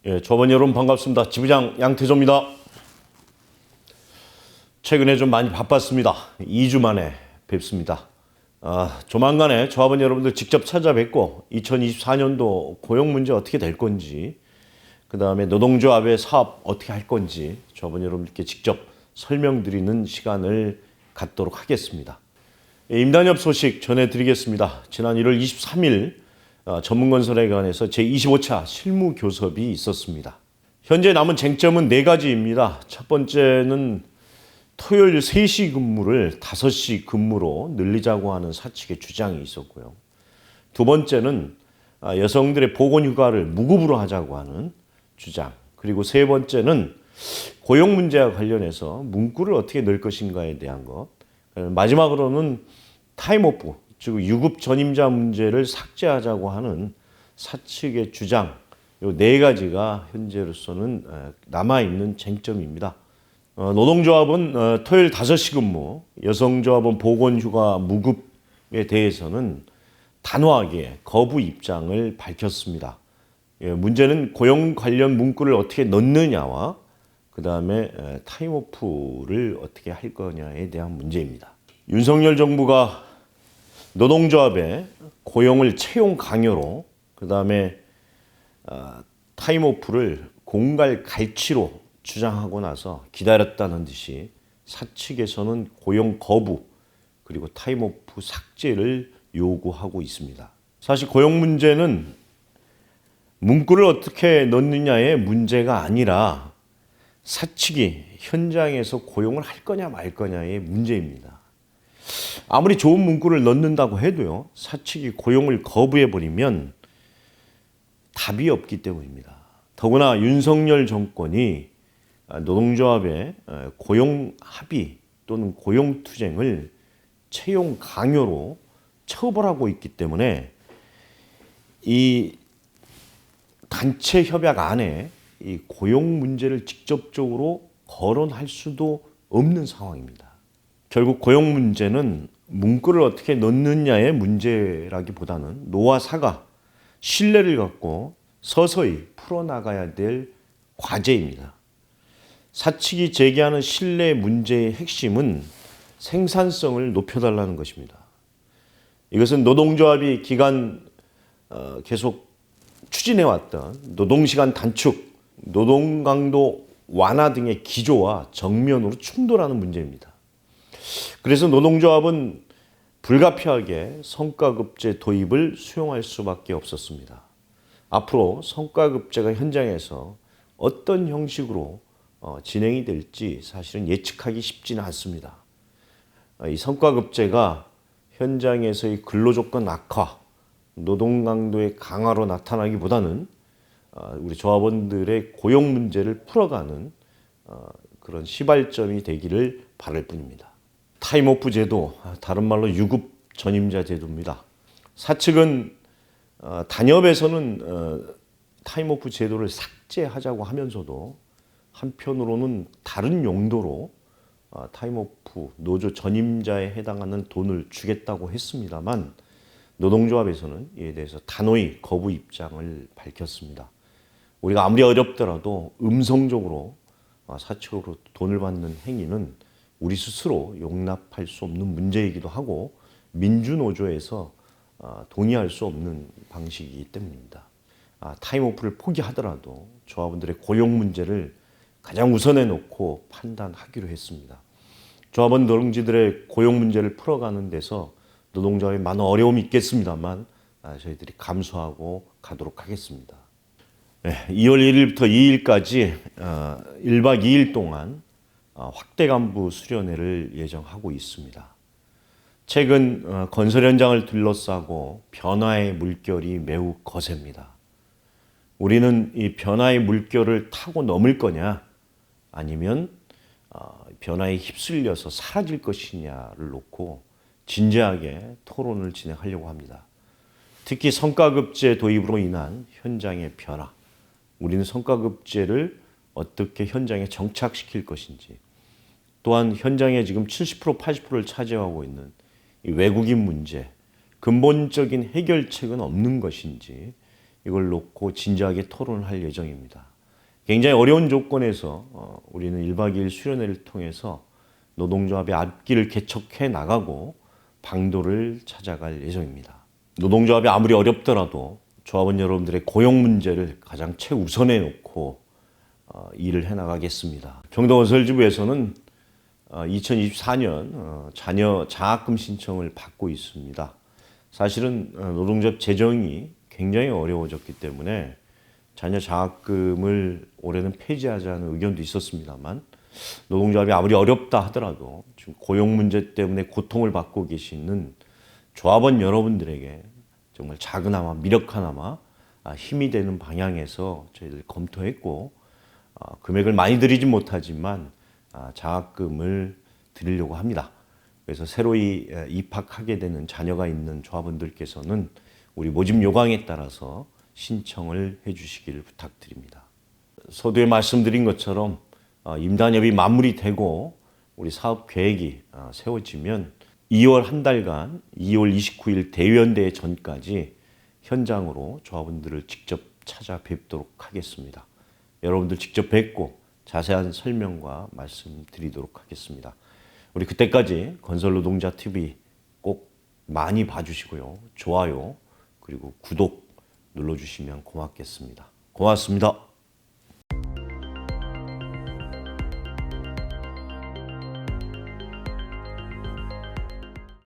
조합원 여러분 반갑습니다. 지부장 양태조입니다. 최근에 좀 많이 바빴습니다. 2주 만에 뵙습니다. 조만간에 조합원 여러분들 직접 찾아뵙고 2024년도 고용 문제 어떻게 될 건지, 그 다음에 노동조합의 사업 어떻게 할 건지 조합원 여러분들께 직접 설명드리는 시간을 갖도록 하겠습니다. 임단협 소식 전해드리겠습니다. 지난 1월 23일 전문건설에 관해서 제25차 실무교섭이 있었습니다. 현재 남은 쟁점은 4가지입니다. 첫 번째는 토요일 3시 근무를 5시 근무로 늘리자고 하는 사측의 주장이 있었고요. 두 번째는 여성들의 보건휴가를 무급으로 하자고 하는 주장, 그리고 세 번째는 고용 문제와 관련해서 문구를 어떻게 넣을 것인가에 대한 것, 마지막으로는 타임오프, 즉 유급 전임자 문제를 삭제하자고 하는 사측의 주장, 이 4가지가 현재로서는 남아있는 쟁점입니다. 노동조합은 토요일 5시 근무, 여성조합은 보건휴가 무급에 대해서는 단호하게 거부 입장을 밝혔습니다. 문제는 고용 관련 문구를 어떻게 넣느냐와 그 다음에 타임오프를 어떻게 할 거냐에 대한 문제입니다. 윤석열 정부가 노동조합의 고용을 채용 강요로, 그 다음에 타임오프를 공갈 갈취로 주장하고 나서 기다렸다는 듯이 사측에서는 고용 거부 그리고 타임오프 삭제를 요구하고 있습니다. 사실 고용 문제는 문구를 어떻게 넣느냐의 문제가 아니라 사측이 현장에서 고용을 할 거냐 말 거냐의 문제입니다. 아무리 좋은 문구를 넣는다고 해도요, 사측이 고용을 거부해버리면 답이 없기 때문입니다. 더구나 윤석열 정권이 노동조합의 고용 합의 또는 고용 투쟁을 채용 강요로 처벌하고 있기 때문에 이 단체 협약 안에 이 고용 문제를 직접적으로 거론할 수도 없는 상황입니다. 결국 고용 문제는 문구를 어떻게 넣느냐의 문제라기보다는 노와 사가 신뢰를 갖고 서서히 풀어나가야 될 과제입니다. 사측이 제기하는 신뢰 문제의 핵심은 생산성을 높여달라는 것입니다. 이것은 노동조합이 기간 계속 추진해왔던 노동시간 단축, 노동강도 완화 등의 기조와 정면으로 충돌하는 문제입니다. 그래서 노동조합은 불가피하게 성과급제 도입을 수용할 수밖에 없었습니다. 앞으로 성과급제가 현장에서 어떤 형식으로 진행이 될지 사실은 예측하기 쉽지는 않습니다. 이 성과급제가 현장에서의 근로조건 악화, 노동 강도의 강화로 나타나기보다는 우리 조합원들의 고용 문제를 풀어가는 그런 시발점이 되기를 바랄 뿐입니다. 타임오프 제도, 다른 말로 유급 전임자 제도입니다. 사측은 단협에서는 타임오프 제도를 삭제하자고 하면서도 한편으로는 다른 용도로 타임오프 노조 전임자에 해당하는 돈을 주겠다고 했습니다만, 노동조합에서는 이에 대해서 단호히 거부 입장을 밝혔습니다. 우리가 아무리 어렵더라도 음성적으로 사측으로 돈을 받는 행위는 우리 스스로 용납할 수 없는 문제이기도 하고 민주노조에서 동의할 수 없는 방식이기 때문입니다. 타임오프를 포기하더라도 조합원들의 고용 문제를 가장 우선에 놓고 판단하기로 했습니다. 조합원 노동지들의 고용 문제를 풀어가는 데서 노동조합에 많은 어려움이 있겠습니다만 저희들이 감수하고 가도록 하겠습니다. 2월 1일부터 2일까지 1박 2일 동안 확대 간부 수련회를 예정하고 있습니다. 최근 건설 현장을 둘러싸고 변화의 물결이 매우 거셉니다. 우리는 이 변화의 물결을 타고 넘을 거냐, 아니면 변화에 휩쓸려서 사라질 것이냐를 놓고 진지하게 토론을 진행하려고 합니다. 특히 성과급제 도입으로 인한 현장의 변화, 우리는 성과급제를 어떻게 현장에 정착시킬 것인지, 또한 현장에 지금 70%, 80%를 차지하고 있는 이 외국인 문제, 근본적인 해결책은 없는 것인지 이걸 놓고 진지하게 토론을 할 예정입니다. 굉장히 어려운 조건에서 우리는 1박 2일 수련회를 통해서 노동조합의 앞길을 개척해 나가고 방도를 찾아갈 예정입니다. 노동조합이 아무리 어렵더라도 조합원 여러분들의 고용 문제를 가장 최우선에 놓고 일을 해나가겠습니다. 경동건설지부에서는 2024년 자녀 장학금 신청을 받고 있습니다. 사실은 노동조합 재정이 굉장히 어려워졌기 때문에 자녀 장학금을 올해는 폐지하자는 의견도 있었습니다만 노동조합이 아무리 어렵다 하더라도 지금 고용 문제 때문에 고통을 받고 계시는 조합원 여러분들에게 정말 작은아마 미력하나마 힘이 되는 방향에서 저희들 검토했고 금액을 많이 드리진 못하지만 장학금을 드리려고 합니다. 그래서 새로이 입학하게 되는 자녀가 있는 조합원들께서는 우리 모집 요강에 따라서 신청을 해주시기를 부탁드립니다. 서두에 말씀드린 것처럼 임단협이 마무리되고 우리 사업 계획이 세워지면 2월 한 달간 2월 29일 대의원대회 전까지 현장으로 조합원들을 직접 찾아뵙도록 하겠습니다. 여러분들 직접 뵙고 자세한 설명과 말씀드리도록 하겠습니다. 우리 그때까지 건설노동자TV 꼭 많이 봐주시고요. 좋아요 그리고 구독 눌러주시면 고맙겠습니다. 고맙습니다.